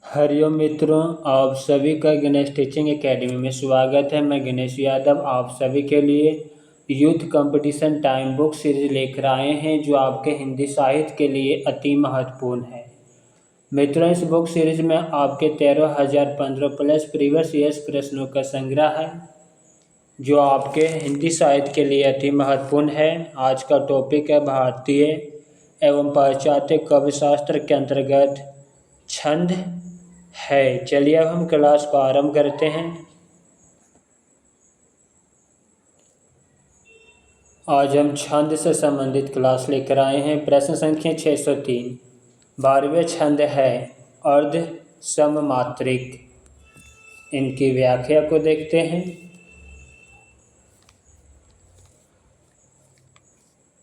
हरिओम मित्रों, आप सभी का गणेश टीचिंग एकेडमी में स्वागत है। मैं गणेश यादव आप सभी के लिए youth competition time book series लेकर आए हैं जो आपके हिंदी साहित्य के लिए अति महत्वपूर्ण है। मित्रों, इस बुक सीरीज में आपके 13,015 प्लस प्रीवियस ईयर्स प्रश्नों का संग्रह है जो आपके हिंदी साहित्य के लिए अति महत्वपूर्ण है। आज का टॉपिक है भारतीय एवं पाश्चात्य काव्य शास्त्र के अंतर्गत छंद है। चलिए अब हम क्लास को आरंभ करते हैं। आज हम छंद से संबंधित क्लास लेकर आए हैं। प्रश्न संख्या 603। 12वें छंद है अर्ध सममात्रिक। इनकी व्याख्या को देखते हैं।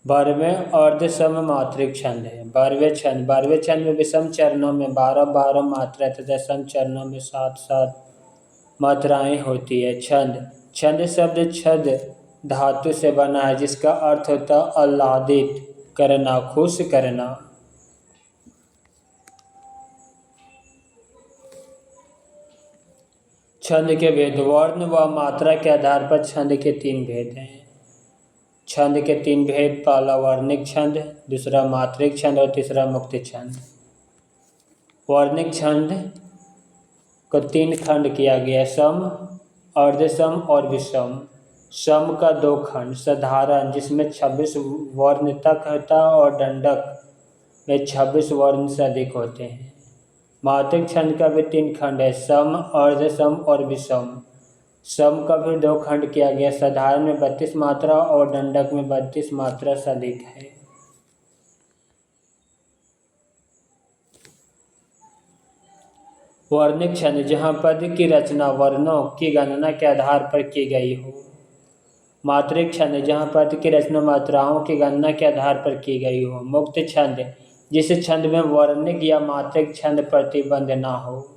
12वें अर्ध सममात्रिक छंद है। 12वें छंद में विषम चरणों में 12-12 मात्रा तथा सम चरणों में 7-7 मात्राएं होती है। छंद शब्द छद धातु से बना है जिसका अर्थ होता है आह्लादित करना, खुश करना। छंद के भेद। वर्ण व मात्रा के आधार पर छंद के 3 भेद हैं। छंद के 3 भेद, पहला वर्णिक छंद, दूसरा मात्रिक छंद और तीसरा मुक्त छंद। वर्णिक छंद को 3 खंड किया गया, सम, अर्धसम और विषम। सम का 2 खंड, साधारण जिसमें 26 वर्ण तक होता है और दंडक में 26 वर्ण से अधिक होते हैं। मात्रिक छंद का भी 3 खंड है, सम, अर्धसम और विषम। सम का भी 2 खंड किया गया, साधारण में 32 मात्रा और दंडक में 32 मात्रा से अधिक है। वर्णिक छंद जहाँ पद की रचना वर्णों की गणना के आधार पर की गई हो। मात्रिक छंद जहाँ पद की रचना मात्राओं की गणना के आधार पर की गई हो। मुक्त छंद जिस छंद में वर्णिक या मात्रिक छंद प्रतिबंध ना हो।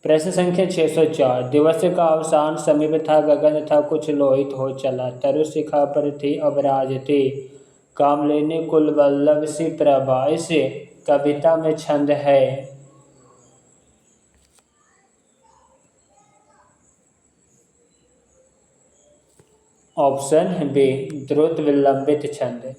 प्रश्न संख्या 604। दिवस का अवसान समीप था, गगन था कुछ लोहित हो चला, तरु शिखा पर थी अबराजती, कामलिनी कुल वल्लभ सी प्रभा। इस कविता में छंद है ऑप्शन बी द्रुत विलंबित छंद।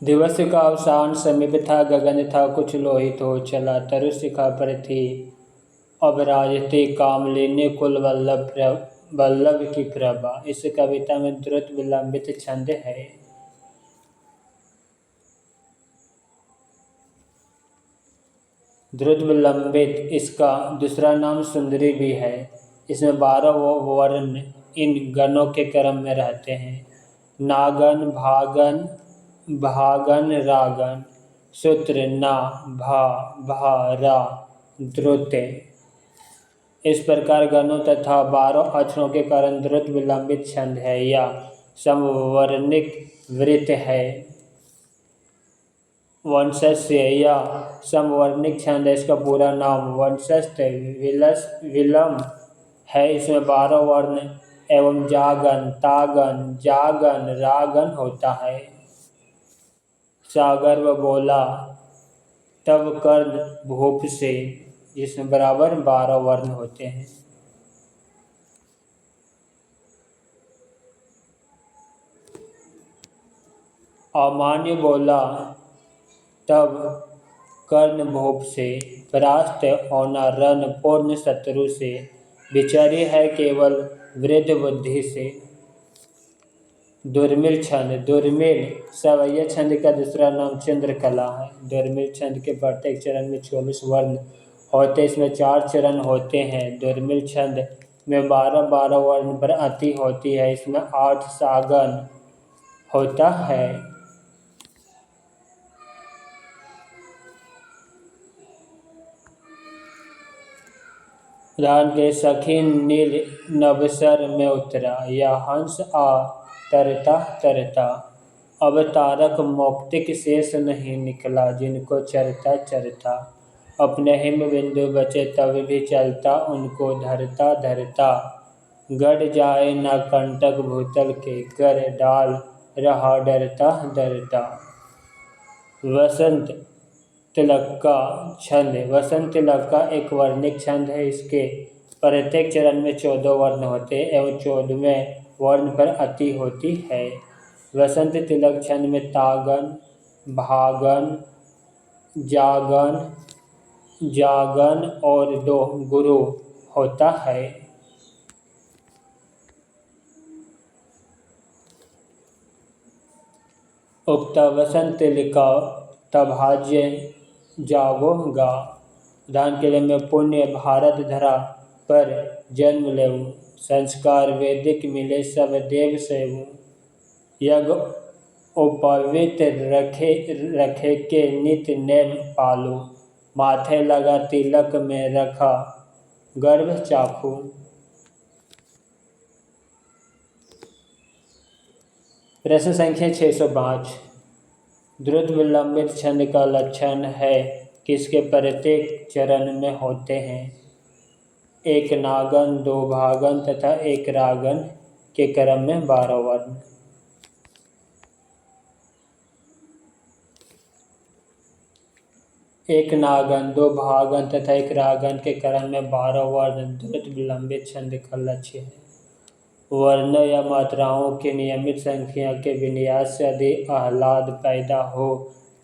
दिवस का अवसान समीप था, गगन था कुछ लोहित हो चला, तरु शिखा पर थी अबराजती, कामलिनी कुल वल्लभ की प्रभा। इस कविता में द्रुत विलंबित छंद है। द्रुत विलंबित इसका दूसरा नाम सुंदरी भी है। इसमें 12 वर्ण इन गणों के क्रम में रहते हैं, नागन, भागन, भागन, रागन। सूत्र ना, भा, भा, रा, द्रुत। इस प्रकार गणों तथा 12 अक्षरों के कारण द्रुत विलंबित छंद है या समवर्णिक वृत्त है। वंशस्य या समवर्णिक छंद है, इसका पूरा नाम वंशस्थ विलम है। इसमें 12 वर्ण एवं जागन, तागन, जागन, रागन होता है। सागर व बोला तब कर्ण भूप से, जिसमें बराबर 12 वर्ण होते हैं। अमान्य बोला तब कर्ण भूप से, परास्त होना रण पूर्ण शत्रु से, विचार्य है केवल वृद्ध बुद्धि से। दुर्मिल छंद। दुर्मिल सवैया छंद का दूसरा नाम चंद्रकला है। दुर्मिल छंद के प्रत्येक चरण में 24 वर्ण होते, इसमें 4 चरण होते हैं। दुर्मिल छंद में 12-12 वर्ण पर अति होती है, इसमें 8 सागन होता है। उदाहरण के सखी नील नवसर में उतरा, या हंस आ तरता तरता, अब तारक मौक्तिक शेष नहीं निकला, जिनको चरता चरता, अपने हिम बिंदु बचे तब भी चलता, उनको धरता धरता। गड़ जाए न कंटक भूतल के, कर डाल रहा डरता डरता। वसंत तिलक का छंद। वसंत तिलक का एक वर्णिक छंद है। इसके प्रत्येक चरण में 14 वर्ण होते हैं एवं 14वें वर्ण पर अति होती है। वसंत तिलक छंद में तागन, भागन, जागन, जागन और दो गुरु होता है। उक्त वसंत तिलका तभाज्य जागो गा। उदाहरण के लिए मैं पुण्य भारत धरा पर जन्म लेऊँ, संस्कार वैदिक मिले सब देव सेवूँ। यज्ञ उपवित्र रखे के नित्य नेम पालू, माथे लगा तिलक में रखा गर्भ चाखू। प्रश्न संख्या 605। द्रुत विलंबित छंद का लक्षण है किसके प्रत्येक चरण में होते हैं? एक नागन, दो भागन तथा एक रागन के क्रम में 12 वर्ण। एक नागन, दो भागन तथा एक रागन के क्रम में 12 वर्ण द्रुत विलंबित छंद का लक्ष्य है। वर्ण या मात्राओं की नियमित संख्या के विन्यास से अधिक आह्लाद पैदा हो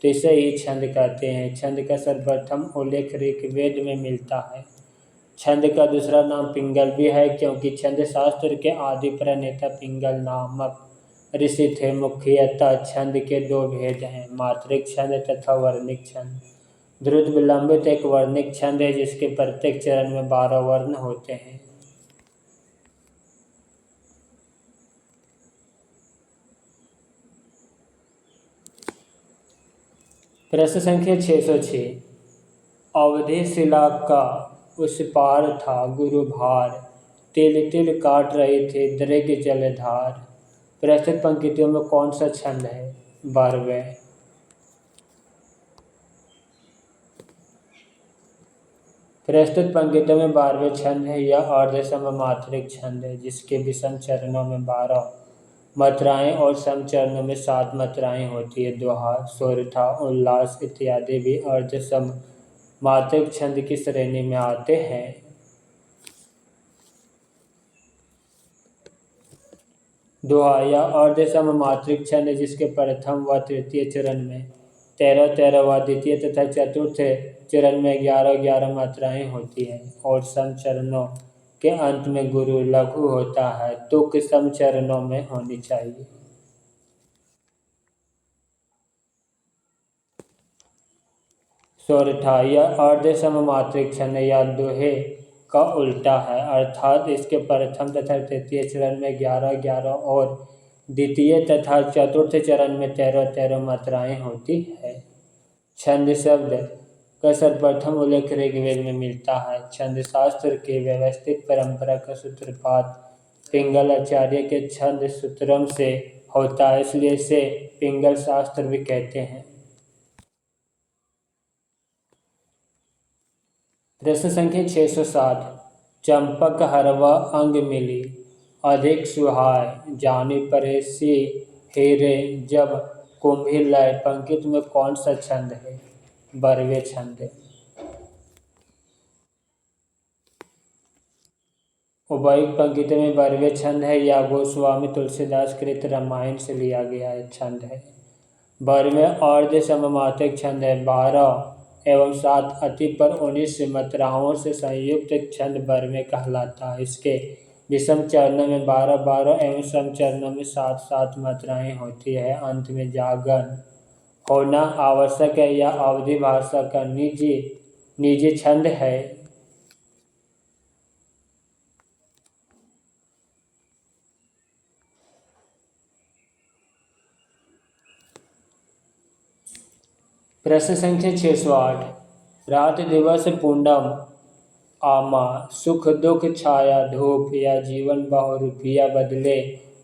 तो इसे ही छंद कहते हैं। छंद का सर्वप्रथम उल्लेख ऋग्वेद में मिलता है। छंद का दूसरा नाम पिंगल भी है क्योंकि छंद शास्त्र के आदि प्रणेता पिंगल नामक ऋषि थे। मुख्यतः छंद के दो भेद हैं, मात्रिक छंद तथा वर्णिक छंद। द्रुत विलंबित एक वर्णिक छंद है जिसके प्रत्येक चरण में 12 वर्ण होते हैं। प्रश्न संख्या 606। अवधि शिला का उस पार था गुरु भार, तिल तिल काट रहे थे दृग जलधार। प्रस्तुत पंक्तियों में कौन सा छंद है? 12वें। प्रस्तुत पंक्तियों में 12वें छंद है। यह अर्ध सममात्रिक छंद है जिसके विषम चरणों में 12 मात्राएं और सम चरणों में 7 मात्राएं होती है। दोहा, सोरठा, उल्लास इत्यादि भी अर्ध सम मात्रिक छंद की श्रेणी में आते हैं। दोहा या अर्ध सम मात्रिक छंद है जिसके प्रथम व तृतीय चरण में 13-13 व द्वितीय तथा चतुर्थ चरण में 11-11 मात्राएं होती हैं और सम चरणों के अंत में गुरु लघु होता है। तुक सम चरणों में होनी चाहिए। सोरठा यह अर्ध सममात्रिक छंद या दोहे का उल्टा है, अर्थात इसके प्रथम तथा तृतीय चरण में 11-11 और द्वितीय तथा चतुर्थ चरण में 13-13 मात्राएं होती है। छंद शब्द का सर्वप्रथम उल्लेख ऋग्वेद में मिलता है। छंद शास्त्र के व्यवस्थित परंपरा का सूत्रपात पिंगल आचार्य के छंद सूत्रम से होता है, इसलिए इसे पिंगल शास्त्र भी कहते हैं। प्रश्न संख्या 607। चंपक हरवा अंग मिली, अधिक सुहाय जानी परेशी हेरे जब कुंभी लय। पंक्ति में कौन सा छंद है? 12वें छंद। उपर्युक्त पंक्ति में 12वें छंद है या गोस्वामी तुलसीदास कृत रामायण से लिया गया छंद है। 12वें अर्ध सममात्रिक छंद है। 12 एवं 7 अति पर 19 मात्राओं से संयुक्त छंद 12वें कहलाता है। इसके विषम चरणों में 12-12 एवं सम चरणों में 7-7 मात्राएं होती है। अंत में जागन होना आवश्यक है। यह अवधि भाषा का निजी छंद है। प्रश्न संख्या 608। रात दिवस पूनम आमा, सुख दुख छाया धूप, या जीवन बहुरूपिया बदले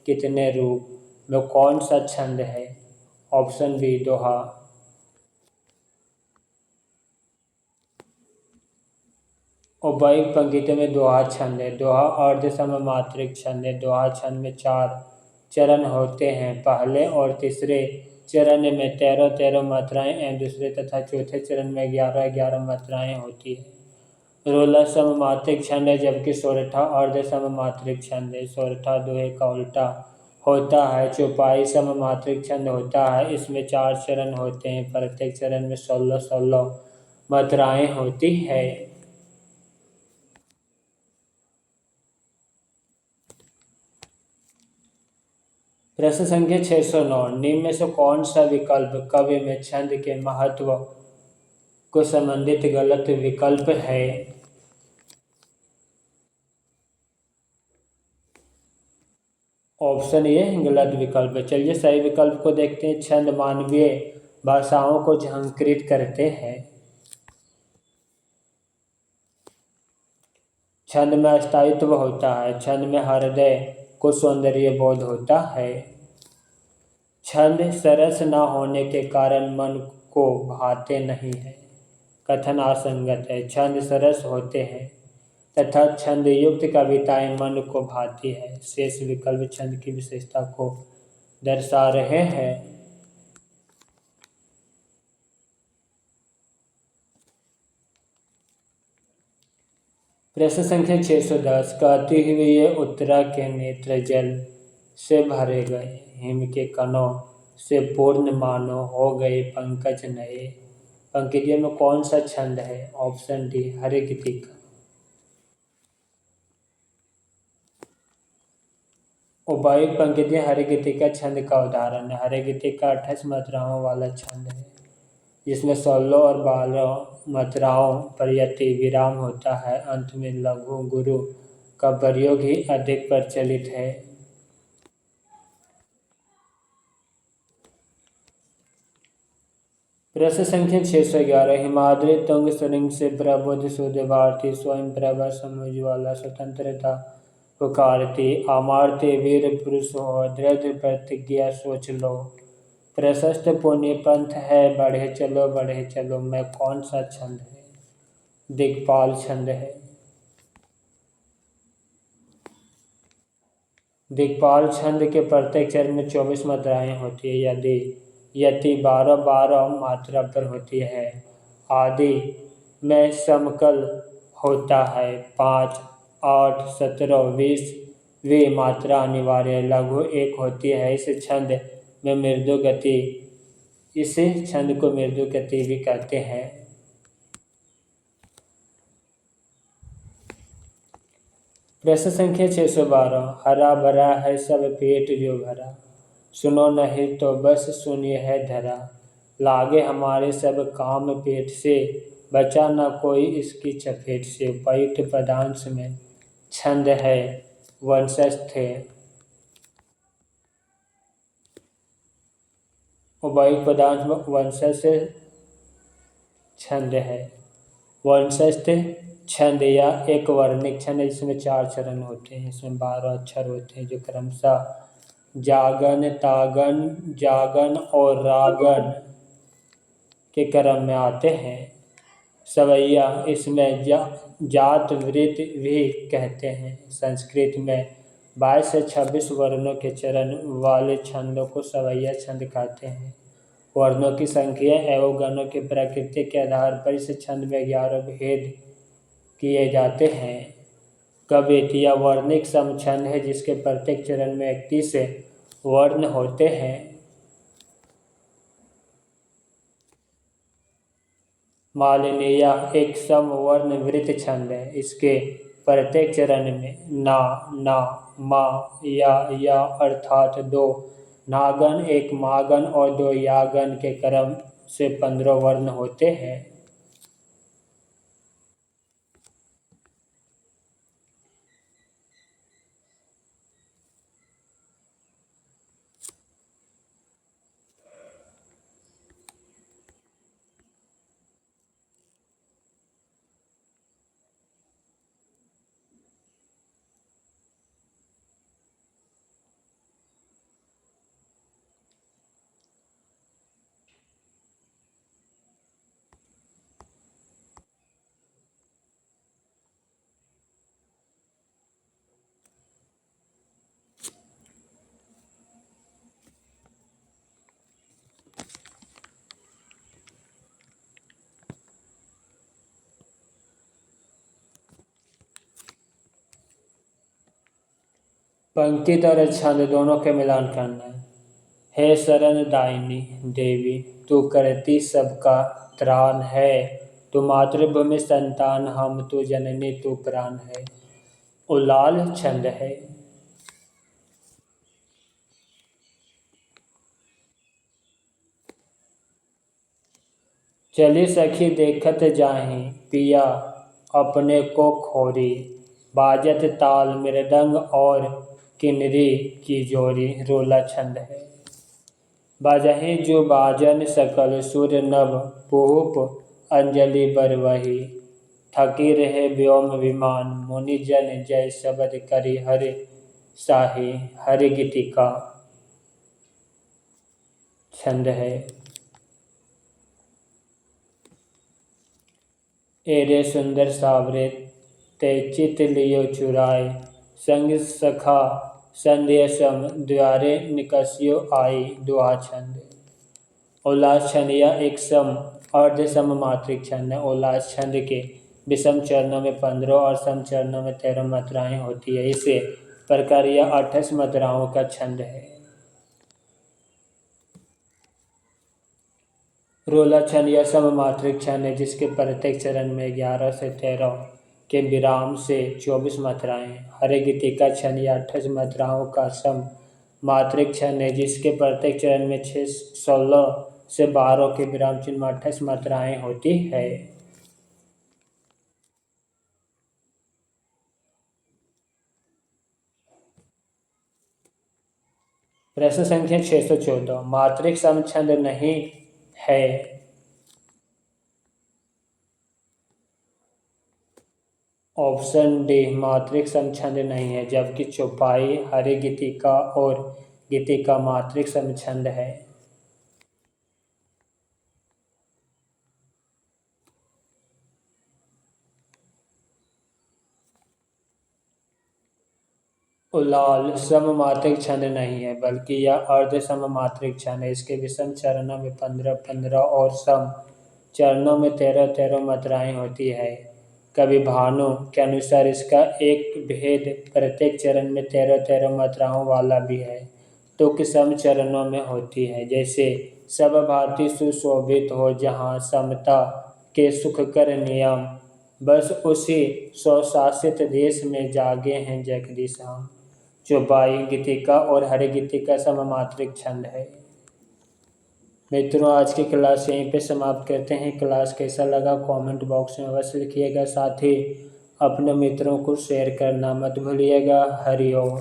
कितने रूप में कौन सा छंद है? ऑप्शन बी दोहा। उपर्युक्त पंक्ति में दोहा छंद है। दोहा अर्ध सममात्रिक छंद है। दोहा छंद में 4 चरण होते हैं। पहले और तीसरे चरण में 13-13 मात्राएं एवं दूसरे तथा चौथे चरण में 11-11 मात्राएं होती है। रोला सममात्रिक छंद है, जबकि सोरठा अर्ध सममात्रिक छंद है। सोरठा दोहे का उल्टा होता है। चौपाई सममात्रिक छंद होता है। इसमें 4 चरण होते हैं। प्रत्येक चरण में 16-16 मात्राएं होती है। प्रश्न संख्या 609, निम्न में से कौन सा विकल्प काव्य में छंद के महत्व को संबंधित गलत विकल्प है? ऑप्शन ए गलत विकल्प है। चलिए सही विकल्प को देखते हैं। छंद मानवीय भाषाओं को झंकृत करते हैं। छंद में स्थायित्व होता है। छंद में हृदय को सौंदर्य बोध होता है। छंद सरस न होने के कारण मन को भाते नहीं है। कथन असंगत है। छंद सरस होते हैं तथा छंद युक्त कविताएं मन को भाती है। शेष विकल्प छंद की विशेषता को दर्शा रहे हैं। प्रश्न संख्या 610, कहती हुई ये उत्तरा के नेत्र जल से भरे गए, हिम के कणों से पूर्ण मानो हो गए पंकज नए। पंक्तियों में कौन सा छंद है? ऑप्शन डी हरे गीतिका। उपर्युक्त पंक्तियां हरे गीतिका छंद का उदाहरण है। हरे गीतिका 28 मात्राओं वाला छंद है, जिसमें 16 और 12 मात्राओं पर यति विराम होता है। अंत में लघु गुरु का प्रयोग ही अधिक प्रचलित है। प्रश्न संख्या 611, हिमाद्री तुंग सुरंग से प्रबुद्ध शुद्ध भारती स्वयं प्रभा समुज्ज्वला स्वतंत्रता पुकारती अमारते वीर पुरुष हो दृढ़ प्रतिज्ञा सोच लो। प्रशस्त पुण्य पंथ है बढ़े चलो मैं कौन सा छंद है? दिक्पाल छंद है। दिक्पाल छंद के प्रत्येक चरण में 24 मात्राएं होती है। यदि यति 12-12 मात्रा पर होती है। आदि में समकल होता है। 5, 8, 17, 20 वी मात्रा अनिवार्य। लघु 1 होती है। इस छंद में मृदु गति इस छंद को मृदु गति भी कहते हैं। प्रश्न संख्या 612, हरा भरा है सब पेट जो भरा, सुनो नहीं तो बस सुनिए है धरा, लागे हमारे सब काम पेट से, बचा न कोई इसकी चपेट से। उपयुक्त पदांश में छंद है वंशस्थ। उपयुक्त पदांश में वंशस्थ छंद है। वंशस्थ छंद या एक वर्णिक छंद है, जिसमें 4 चरण होते हैं। इसमें 12 अक्षर होते हैं, जो क्रमशः जागन, तागन, जागन और रागन के क्रम में आते हैं। सवैया इसमें जात वृत्त भी कहते हैं। संस्कृत में 22 से 26 वर्णों के चरण वाले छंदों को सवैया छंद कहते हैं। वर्णों की संख्या एवं गणों की प्रकृति के आधार पर इस छंद में 11 भेद किए जाते हैं। कवित या वर्णिक समछंद है, जिसके प्रत्येक चरण में 31 वर्ण होते हैं। मालिनी यह एक समवर्ण वृत्त छंद है। इसके प्रत्येक चरण में ना, ना, मा, या अर्थात 2 नागन, 1 मागन और 2 यागन के क्रम से 15 वर्ण होते हैं। पंक्ति और छंद दोनों के मिलान करना है। हे शरण दायिनी देवी, तू करती सबका त्राण है, तू मातृभूमि संतान हम, तू जननी तू प्राण है। उलाल छंद है। चली सखी देखत जाहि, पिया अपने को खोरी, बाजत ताल मृदंग और किन्नरी की जोरी। रोला छंद है। बाजहि जो बाजन सकल सुर नभ, पुहुप अंजलि बरवही, थकी रहे व्योम विमान, मुनि जन जय शब्द करि हरि साही। हरि गीतिका छंद है। एरे सुंदर सावरे ते चित लियो चुराए, संग सखा संध्या सम द्वारे निकसियो आई। दुआ छंद। उल्लास छंद या एक सम अर्ध सम मात्रिक छंद है। उल्लास छंद के विषम चरणों में 15 और सम चरणों में 13 मात्राएं होती है। इसे प्रकार यह 28 मात्राओं का छंद है। रोला छंद या सममात्रिक छंद है, जिसके प्रत्येक चरण में 11 से 13 के विराम से 24 मात्राएं हैं। हरे गीतिका छंद या 28 मात्राओं का सम मात्रिक छंद है, जिसके प्रत्येक चरण में 16 से 12 के विराम चिन्ह में 28 मात्राएं होती है। प्रश्न संख्या 614, मात्रिक सम छंद नहीं है। ऑप्शन डी मात्रिक सम छंद नहीं है, जबकि चौपाई, हरे गीतिका और गीतिका मात्रिक सम छंद है। उलाल सममात्रिक छंद नहीं है, बल्कि यह अर्ध सममात्रिक छंद है। इसके विषम चरणों में 15-15 और सम चरणों में 13-13 मात्राएं होती है। कवि भानु के अनुसार इसका एक भेद प्रत्येक चरण में 13-13 मात्राओं वाला भी है, तो कि सम चरणों में होती है। जैसे सब भांति सुशोभित हो जहाँ समता के सुख कर नियम, बस उसी स्वशासित देश में जागे हैं जगदीश हम। चौपाई, गीतिका और हरे गीतिका सममात्रिक छंद है। मित्रों, आज की क्लास यहीं पे समाप्त करते हैं। क्लास कैसा लगा कमेंट बॉक्स में अवश्य लिखिएगा, साथ ही अपने मित्रों को शेयर करना मत भूलिएगा। हरि ओम।